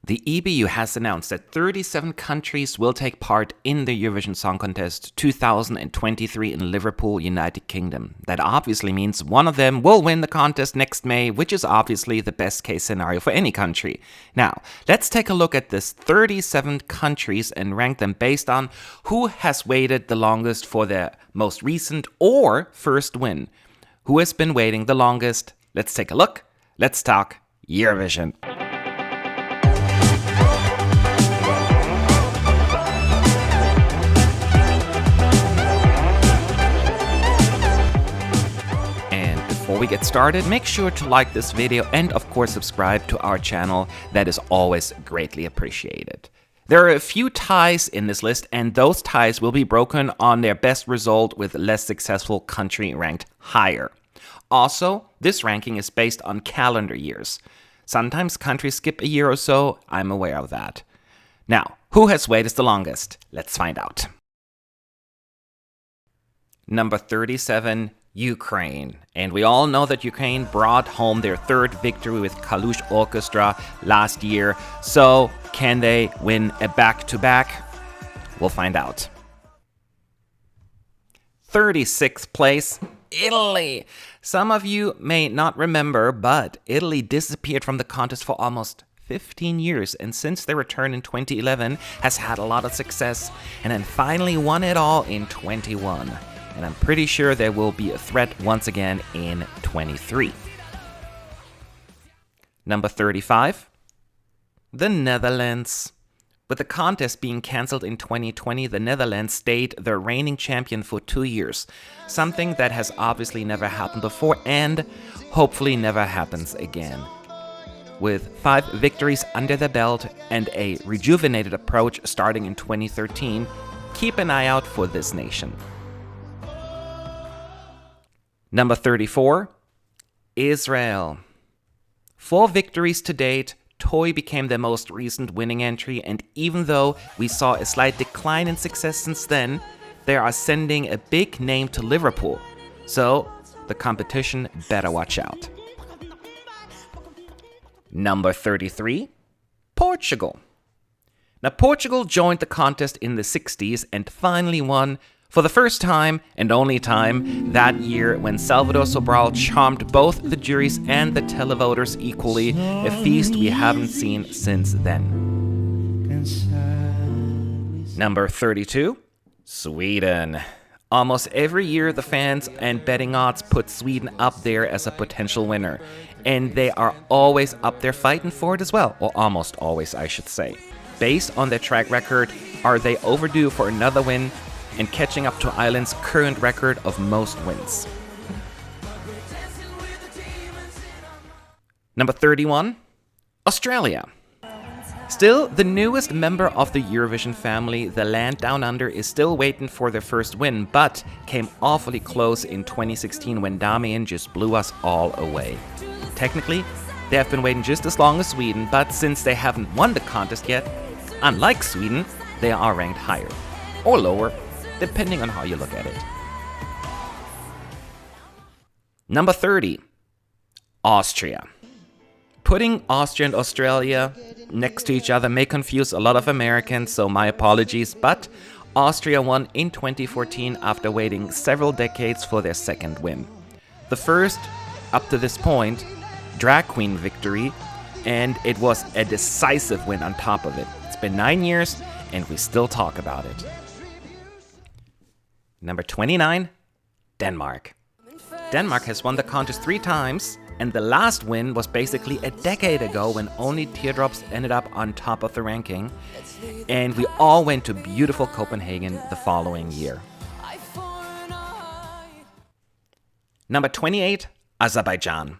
The EBU has announced that 37 countries will take part in the Eurovision Song Contest 2023 in Liverpool, United Kingdom. That obviously means one of them will win the contest next May, which is obviously the best case scenario for any country. Now, let's take a look at this 37 countries and rank them based on who has waited the longest for their most recent or first win. Who has been waiting the longest? Let's take a look. Let's talk Eurovision. Before we get started, make sure to like this video and of course subscribe to our channel. That is always greatly appreciated. There are a few ties in this list, and those ties will be broken on their best result with less successful country ranked higher. Also, this ranking is based on calendar years. Sometimes countries skip a year or so, I'm aware of that. Now, who has waited the longest? Let's find out. Number 37. Ukraine. And we all know that Ukraine brought home their third victory with Kalush Orchestra last year. So, can they win a back-to-back? We'll find out. 36th place, Italy. Some of you may not remember, but Italy disappeared from the contest for almost 15 years, and since their return in 2011 has had a lot of success, and then finally won it all in 21. And I'm pretty sure there will be a threat once again in 23. Number 35, the Netherlands. With the contest being cancelled in 2020, the Netherlands stayed the reigning champion for 2 years, something that has obviously never happened before and hopefully never happens again. With 5 victories under the belt and a rejuvenated approach starting in 2013, keep an eye out for this nation. Number 34, Israel. 4 victories to date, Toy became their most recent winning entry, and even though we saw a slight decline in success since then, they are sending a big name to Liverpool, so the competition better watch out. Number 33, Portugal. Now, Portugal joined the contest in the 60s and finally won for the first time and only time that year when Salvador Sobral charmed both the juries and the televoters equally, a feast we haven't seen since then. Number 32, Sweden. Almost every year the fans and betting odds put Sweden up there as a potential winner, and they are always up there fighting for it as well, or almost always I should say. Based on their track record, are they overdue for another win and catching up to Ireland's current record of most wins? Number 31, Australia. Still the newest member of the Eurovision family, the land down under is still waiting for their first win, but came awfully close in 2016 when Damien just blew us all away. Technically, they have been waiting just as long as Sweden, but since they haven't won the contest yet, unlike Sweden, they are ranked higher or lower, depending on how you look at it. Number 30, Austria. Putting Austria and Australia next to each other may confuse a lot of Americans, so my apologies, but Austria won in 2014 after waiting several decades for their second win. The first, up to this point, drag queen victory, and it was a decisive win on top of it. It's been 9 years, and we still talk about it. Number 29, Denmark. Denmark has won the contest 3 times, and the last win was basically a decade ago when only Teardrops ended up on top of the ranking, and we all went to beautiful Copenhagen the following year. Number 28, Azerbaijan.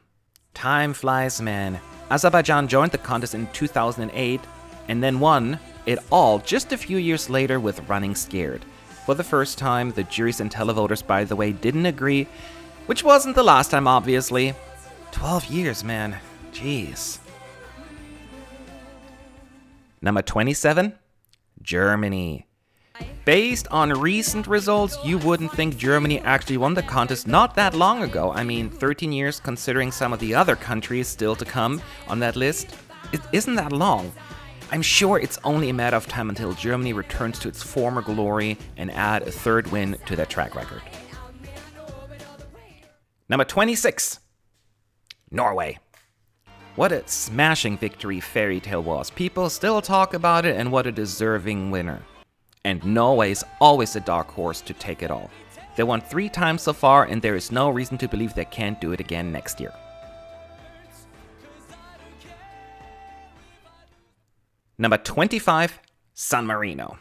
Time flies, man. Azerbaijan joined the contest in 2008 and then won it all just a few years later with Running Scared. For the first time, the juries and televoters, by the way, didn't agree, which wasn't the last time, obviously. 12 years, man. Jeez. Number 27, Germany. Based on recent results, you wouldn't think Germany actually won the contest not that long ago. I mean, 13 years considering some of the other countries still to come on that list. It isn't that long. I'm sure it's only a matter of time until Germany returns to its former glory and add a third win to their track record. Number 26. Norway. What a smashing victory Fairy Tale was. People still talk about it, and what a deserving winner. And Norway is always a dark horse to take it all. They won 3 times so far, and there is no reason to believe they can't do it again next year. Number 25, San Marino.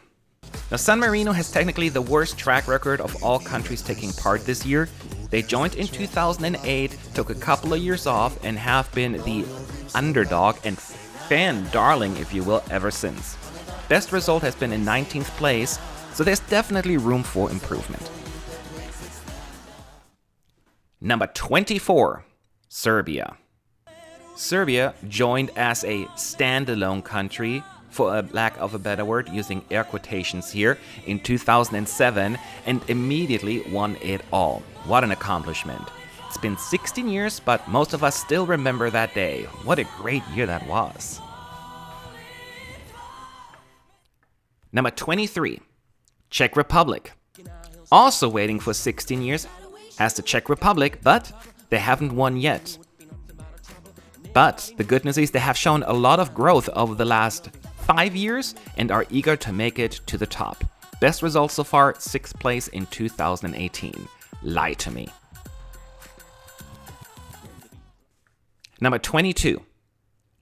Now, San Marino has technically the worst track record of all countries taking part this year. They joined in 2008, took a couple of years off, and have been the underdog and fan darling, if you will, ever since. Best result has been in 19th place, so there's definitely room for improvement. Number 24, Serbia. Serbia joined as a standalone country, for a lack of a better word, using air quotations here, in 2007 and immediately won it all. What an accomplishment. It's been 16 years, but most of us still remember that day. What a great year that was. Number 23, Czech Republic. Also waiting for 16 years has the Czech Republic, but they haven't won yet. But the good news is they have shown a lot of growth over the last 5 years and are eager to make it to the top. Best results so far, 6th place in 2018. Lie to me. Number 22,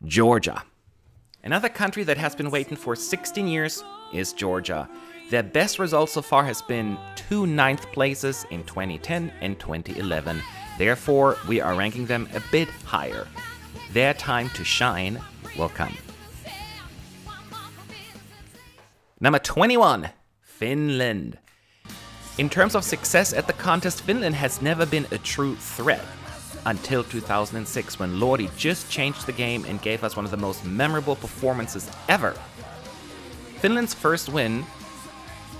Georgia. Another country that has been waiting for 16 years is Georgia. Their best result so far has been 2 9th places in 2010 and 2011. Therefore, we are ranking them a bit higher. Their time to shine will come. Number 21, Finland. In terms of success at the contest, Finland has never been a true threat until 2006, when Lordi just changed the game and gave us one of the most memorable performances ever. Finland's first win,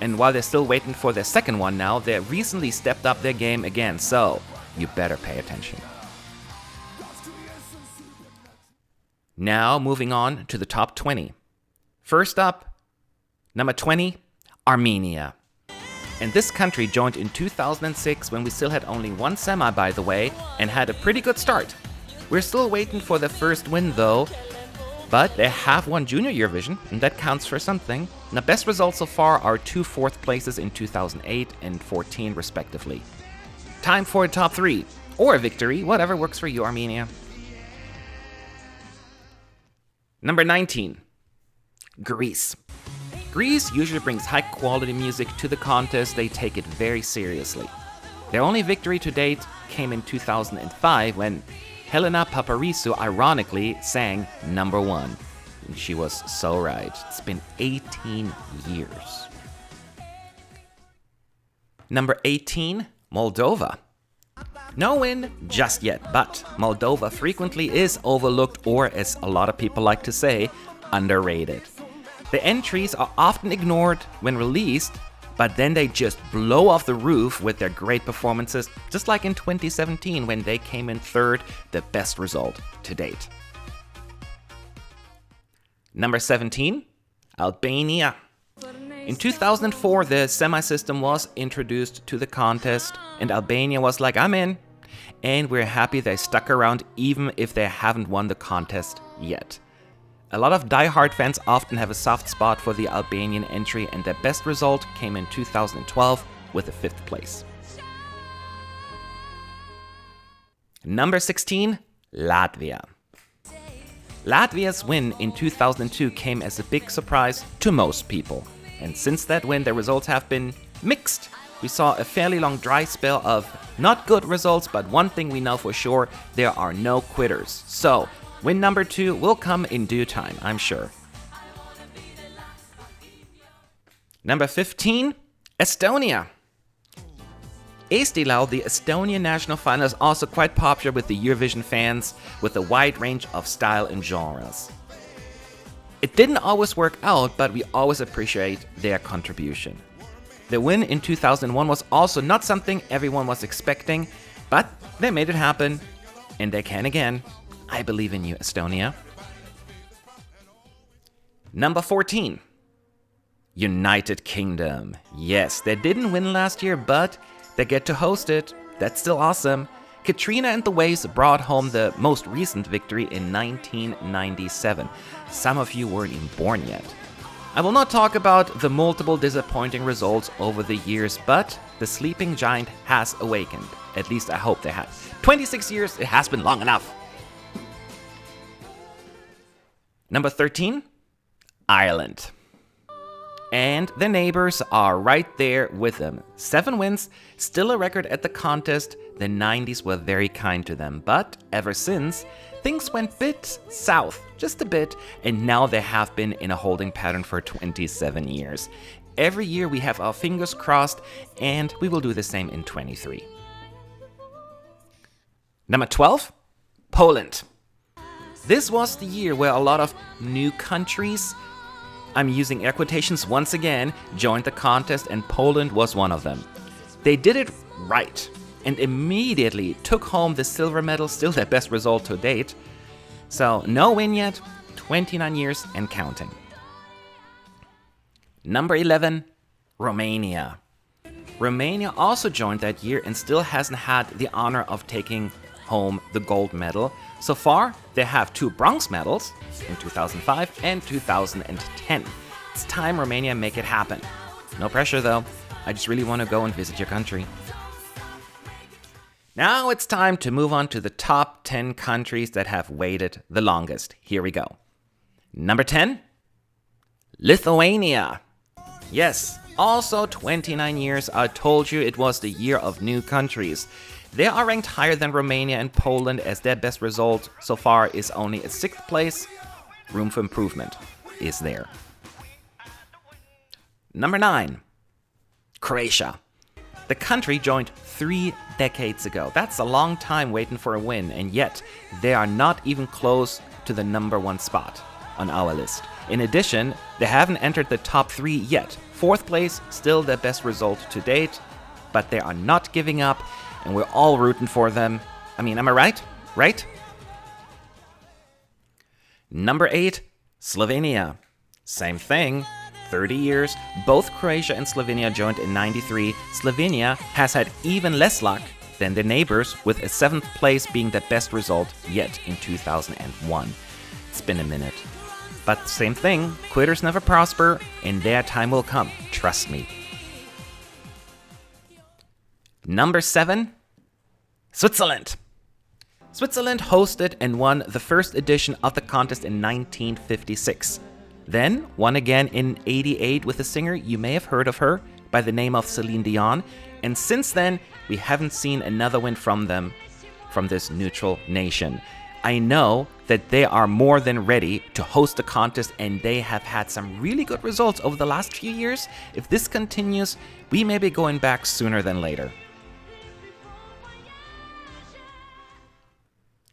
and while they're still waiting for their second one now, they recently stepped up their game again, so you better pay attention. Now moving on to the top 20. First up, number 20, Armenia. And this country joined in 2006 when we still had only 1 semi, by the way, and had a pretty good start. We're still waiting for their first win though, but they have won Junior Eurovision, and that counts for something. And the best results so far are 2 4th places in 2008 and 14 respectively. Time for a top 3, or a victory, whatever works for you, Armenia. Number 19, Greece. Greece usually brings high quality music to the contest. They take it very seriously. Their only victory to date came in 2005 when Helena Paparizou ironically sang number 1. And she was so right. It's been 18 years. Number 18, Moldova. No win just yet, but Moldova frequently is overlooked, or as a lot of people like to say, underrated. The entries are often ignored when released, but then they just blow off the roof with their great performances, just like in 2017 when they came in 3rd, the best result to date. Number 17, Albania. In 2004, the semi-system was introduced to the contest, and Albania was like, I'm in. And we're happy they stuck around even if they haven't won the contest yet. A lot of die-hard fans often have a soft spot for the Albanian entry, and their best result came in 2012 with a 5th place. Number 16, Latvia. Latvia's win in 2002 came as a big surprise to most people. And since that win, their results have been mixed. We saw a fairly long dry spell of not good results, but one thing we know for sure, there are no quitters. So, win number 2 will come in due time, I'm sure. Number 15, Estonia. Eesti Laul, the Estonian national final, is also quite popular with the Eurovision fans, with a wide range of style and genres. It didn't always work out, but we always appreciate their contribution. The win in 2001 was also not something everyone was expecting, but they made it happen, and they can again. I believe in you, Estonia. Number 14. United Kingdom. Yes, they didn't win last year, but they get to host it. That's still awesome. Katrina and the Waves brought home the most recent victory in 1997. Some of you weren't even born yet. I will not talk about the multiple disappointing results over the years, but the sleeping giant has awakened. At least I hope they have. 26 years, it has been long enough. Number 13, Ireland. And the neighbors are right there with them. 7 wins, still a record at the contest. The 90s were very kind to them, but ever since, things went a bit south, just a bit, and now they have been in a holding pattern for 27 years. Every year we have our fingers crossed, and we will do the same in 23. Number 12, Poland. This was the year where a lot of new countries, I'm using air quotations once again, joined the contest, and Poland was one of them. They did it right and immediately took home the silver medal, still their best result to date. So no win yet, 29 years and counting. Number 11, Romania. Romania also joined that year and still hasn't had the honor of taking home the gold medal. So far, they have 2 bronze medals in 2005 and 2010. It's time Romania make it happen. No pressure though, I just really want to go and visit your country. Now it's time to move on to the top 10 countries that have waited the longest. Here we go. Number 10, Lithuania. Yes, also 29 years. I told you it was the year of new countries. They are ranked higher than Romania and Poland, as their best result so far is only a 6th place. Room for improvement is there. Number 9, Croatia. The country joined 3 decades ago. That's a long time waiting for a win, and yet they are not even close to the number 1 spot on our list. In addition, they haven't entered the top 3 yet. 4th place, still their best result to date, but they are not giving up, and we're all rooting for them. I mean, am I right? Right? Number 8, Slovenia. Same thing. 30 years. Both Croatia and Slovenia joined in 93. Slovenia has had even less luck than their neighbors, with a 7th place being the best result yet in 2001. It's been a minute. But same thing, quitters never prosper, and their time will come. Trust me. Number 7, Switzerland. Switzerland hosted and won the first edition of the contest in 1956. Then won again in 88 with a singer, you may have heard of her, by the name of Celine Dion. And since then, we haven't seen another win from them, from this neutral nation. I know that they are more than ready to host the contest, and they have had some really good results over the last few years. If this continues, we may be going back sooner than later.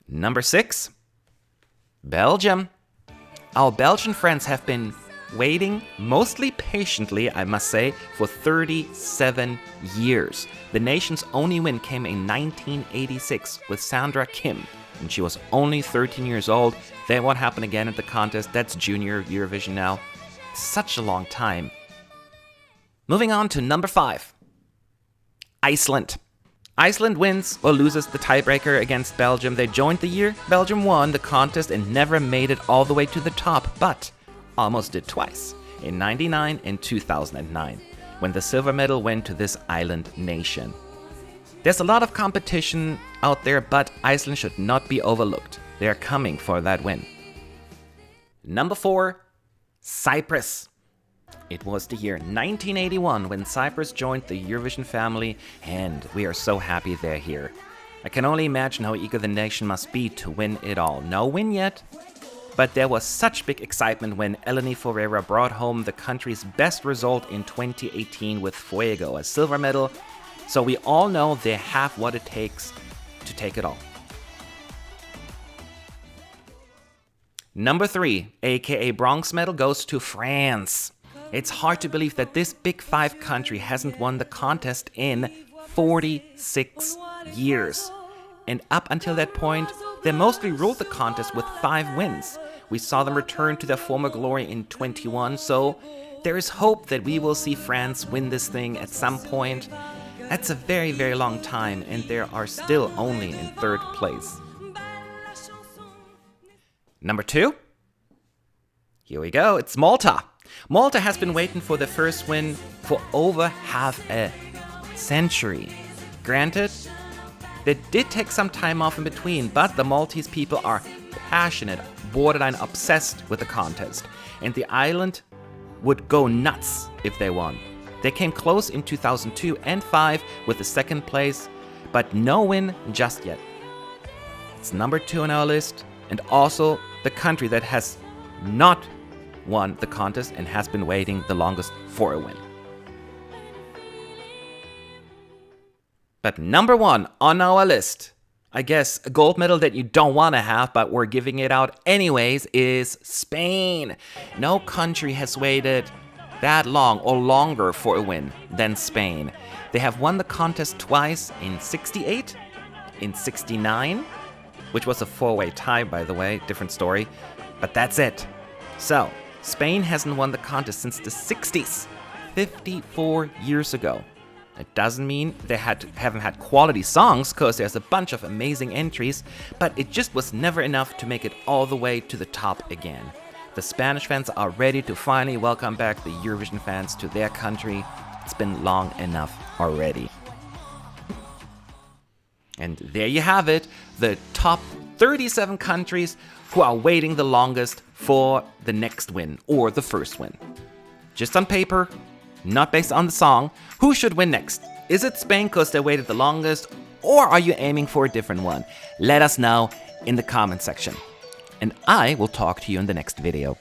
Number 6, Belgium. Our Belgian friends have been waiting, mostly patiently, I must say, for 37 years. The nation's only win came in 1986 with Sandra Kim, and she was only 13 years old. Then what happened again at the contest? That's junior Eurovision now. Such a long time. Moving on to number 5, Iceland. Iceland wins or loses the tiebreaker against Belgium. They joined the year Belgium won the contest and never made it all the way to the top, but almost did twice, in 99 and 2009, when the silver medal went to this island nation. There's a lot of competition out there, but Iceland should not be overlooked. They are coming for that win. Number 4, Cyprus. It was the year 1981 when Cyprus joined the Eurovision family, and we are so happy they're here. I can only imagine how eager the nation must be to win it all. No win yet, but there was such big excitement when Eleni Ferreira brought home the country's best result in 2018 with Fuego, a silver medal. So we all know they have what it takes to take it all. Number 3, aka bronze medal, goes to France. It's hard to believe that this Big 5 country hasn't won the contest in 46 years. And up until that point, they mostly ruled the contest with 5 wins. We saw them return to their former glory in 21, so there is hope that we will see France win this thing at some point. That's a very, very long time, and they are still only in 3rd place. Number 2? Here we go, it's Malta. Malta has been waiting for their first win for over half a century. Granted, they did take some time off in between, but the Maltese people are passionate, borderline obsessed with the contest, and the island would go nuts if they won. They came close in 2002 and 5 with the 2nd place, but no win just yet. It's number 2 on our list, and also the country that has not won the contest and has been waiting the longest for a win. But number 1 on our list, I guess a gold medal that you don't want to have, but we're giving it out anyways, is Spain. No country has waited that long or longer for a win than Spain. They have won the contest twice, in 68, in 69, which was a 4-way tie, by the way, different story, but that's it. So, Spain hasn't won the contest since the 60s, 54 years ago. It doesn't mean they haven't had quality songs, because there's a bunch of amazing entries, but it just was never enough to make it all the way to the top again. The Spanish fans are ready to finally welcome back the Eurovision fans to their country. It's been long enough already. And there you have it, the top 37 countries who are waiting the longest for the next win, or the first win. Just on paper, not based on the song, who should win next? Is it Spain because they waited the longest, or are you aiming for a different one? Let us know in the comment section. And I will talk to you in the next video.